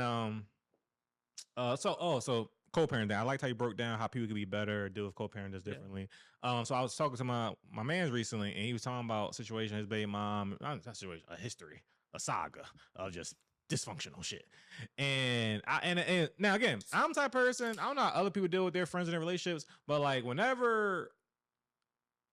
So co-parenting. I liked how you broke down how people could be better, deal with co-parents differently. So I was talking to my man's recently, and he was talking about a situation, his baby mom, not a situation, a history, a saga of just dysfunctional shit. And now again, I'm the type of person, I don't know how other people deal with their friends and their relationships, but like whenever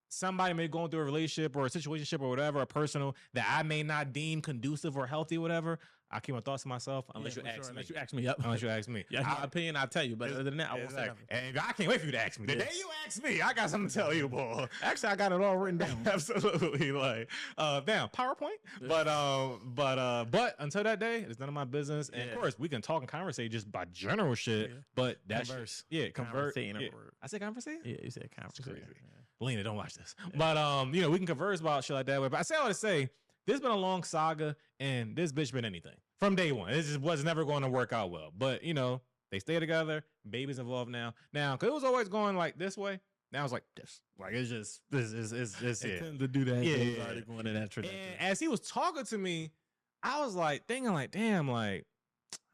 somebody may be going through a relationship or a situationship or whatever, a personal that I may not deem conducive or healthy or whatever, I keep my thoughts to myself unless you ask me. Unless you ask me. Yep. Unless you ask me. Yeah, my opinion, I'll tell you. But other than that, I won't say nothing. And I can't wait for you to ask me. The day you ask me, I got something to tell you, boy. Actually, I got it all written down. Absolutely. Like, down PowerPoint. But until that day, it's none of my business. And of course, we can talk and conversate just by general shit. Yeah. But that's converse. Convert. Yeah. I said conversate? Yeah, you said conversate. Lena, don't watch this. Yeah. But we can converse about shit like that. But I say all to say, this been a long saga, and this bitch been anything from day one. This just was never going to work out well. But they stay together. Baby's involved now. Because it was always going like this way. Now it's like this. Like it's just this is it. Tend to do that. Yeah, already going in that trajectory. And as he was talking to me, I was like thinking like, damn, like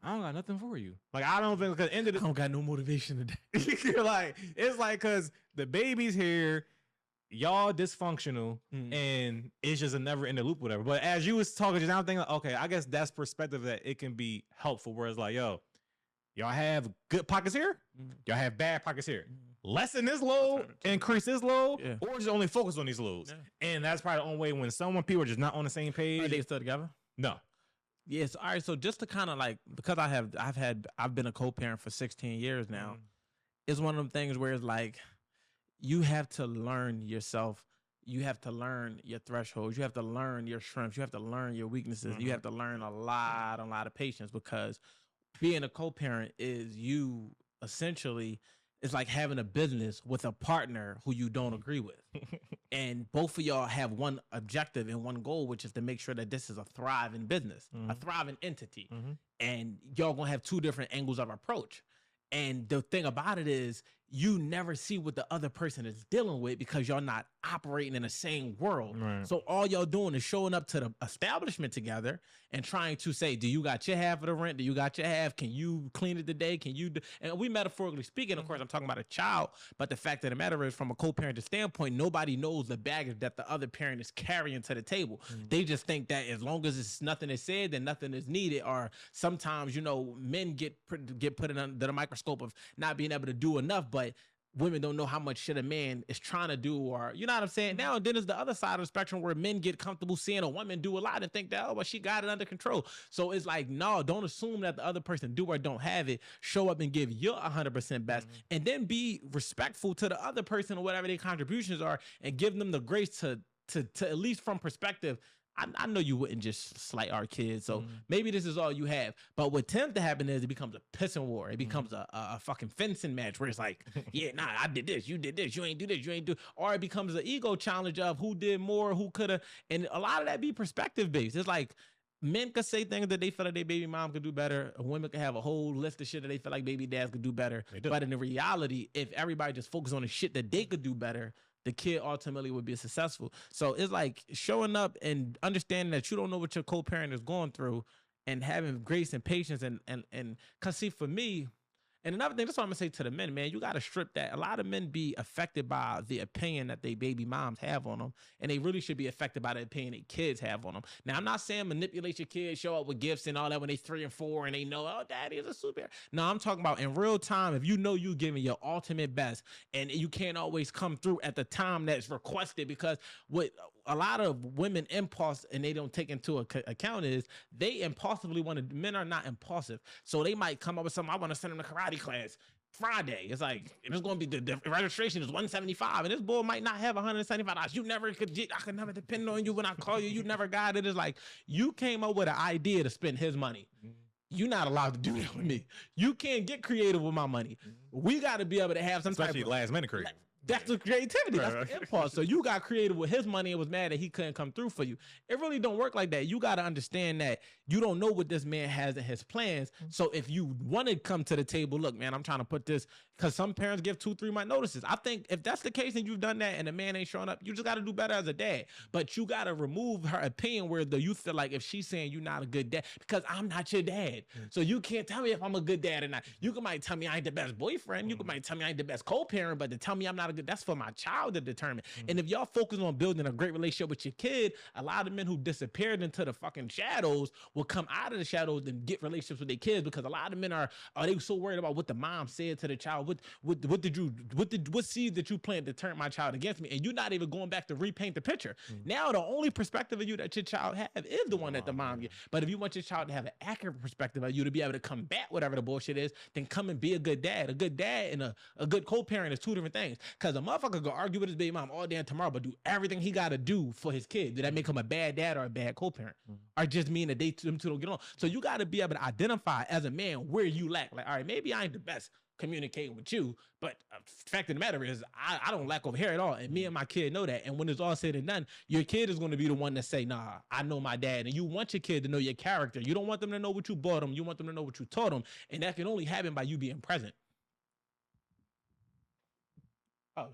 I don't got nothing for you. Like I don't think because end of the I don't got no motivation today. You're like it's like because the baby's here. Y'all dysfunctional and it's just a never ending loop, whatever. But as you was talking just now, I'm thinking, okay, I guess that's perspective that it can be helpful. Whereas like, y'all have good pockets here, y'all have bad pockets here. Lessen this load, increase this load, or just only focus on these loads. Yeah. And that's probably the only way when people are just not on the same page. Are they still together? No. Yes. All right. So just to kind of like, because I've been a co-parent for 16 years now. It's one of them things where it's like, you have to learn yourself. You have to learn your thresholds. You have to learn your strengths. You have to learn your weaknesses. You have to learn a lot of patience, because being a co-parent is you essentially, it's like having a business with a partner who you don't agree with. And both of y'all have one objective and one goal, which is to make sure that this is a thriving business, a thriving entity. And y'all gonna have two different angles of approach. And the thing about it is you never see what the other person is dealing with because y'all not operating in the same world. Right. So all y'all doing is showing up to the establishment together and trying to say, do you got your half of the rent? Do you got your half? Can you clean it today? Can you do? And we metaphorically speaking, of course, I'm talking about a child, but the fact of the matter is from a co-parenting standpoint, nobody knows the baggage that the other parent is carrying to the table. They just think that as long as it's nothing is said, then nothing is needed. Or sometimes, men get put under the microscope of not being able to do enough, but women don't know how much shit a man is trying to do, or you know what I'm saying? Now, then there's the other side of the spectrum where men get comfortable seeing a woman do a lot and think that, she got it under control. So it's like, no, don't assume that the other person do or don't have it. Show up and give your 100% best, and then be respectful to the other person or whatever their contributions are, and give them the grace to at least from perspective. I know you wouldn't just slight our kids, so maybe this is all you have. But what tends to happen is it becomes a pissing war. It becomes a fucking fencing match where it's like, I did this, you ain't do this, you ain't do. Or it becomes an ego challenge of who did more, who could have. And a lot of that be perspective based. It's like men could say things that they feel like their baby mom could do better. Women could have a whole list of shit that they feel like baby dads could do better. But in the reality, if everybody just focus on the shit that they could do better, the kid ultimately would be successful. So it's like showing up and understanding that you don't know what your co-parent is going through, and having grace and patience and cause see, for me, and another thing, that's what I'm gonna say to the men, man, you gotta strip that. A lot of men be affected by the opinion that they baby moms have on them, and they really should be affected by the opinion that kids have on them. Now, I'm not saying manipulate your kids, show up with gifts and all that when they 3 and 4 and they know, oh, daddy is a superhero. No, I'm talking about in real time, if you know you giving your ultimate best and you can't always come through at the time that's requested, because what a lot of women impulse and they don't take into account is they impulsively want to, men are not impulsive. So they might come up with something, I want to send them to karate class Friday. It's like, it's going to be the registration is $175 and this boy might not have $175. You never could get, I could never depend on you when I call you. You never got it. It's like, you came up with an idea to spend his money. You're not allowed to do that with me. You can't get creative with my money. We got to be able to have some especially type of last minute creative. That's the creativity. That's the impulse. So you got creative with his money and was mad that he couldn't come through for you. It really don't work like that. You got to understand that you don't know what this man has in his plans. So if you want to come to the table, look, man, I'm trying to put this, because some parents give 2-3 month notices. I think if that's the case and you've done that and the man ain't showing up, you just got to do better as a dad. But you got to remove her opinion where the youth feel like if she's saying you're not a good dad, because I'm not your dad. So you can't tell me if I'm a good dad or not. You might tell me I ain't the best boyfriend. You might tell me I ain't the best co-parent, but to tell me I'm not a good, that's for my child to determine. And if y'all focus on building a great relationship with your kid, a lot of men who disappeared into the fucking shadows will come out of the shadows and get relationships with their kids, because a lot of men are they so worried about what the mom said to the child. What seed that you planted to turn my child against me? And you're not even going back to repaint the picture. Now the only perspective of you that your child have is the one that the mom get. But if you want your child to have an accurate perspective of you, to be able to combat whatever the bullshit is, then come and be a good dad. A good dad and a good co-parent is two different things. Because a motherfucker go argue with his baby mom all day and tomorrow, but do everything he got to do for his kid. Did that make him a bad dad or a bad co-parent? Or just mean that them two don't get along? So you got to be able to identify as a man where you lack. Like, all right, maybe I ain't the best communicating with you, but fact of the matter is I don't lack over here at all, and me and my kid know that. And when it's all said and done, your kid is going to be the one to say, nah, I know my dad. And you want your kid to know your character. You don't want them to know what you bought them. You want them to know what you taught them, and that can only happen by you being present. Oh,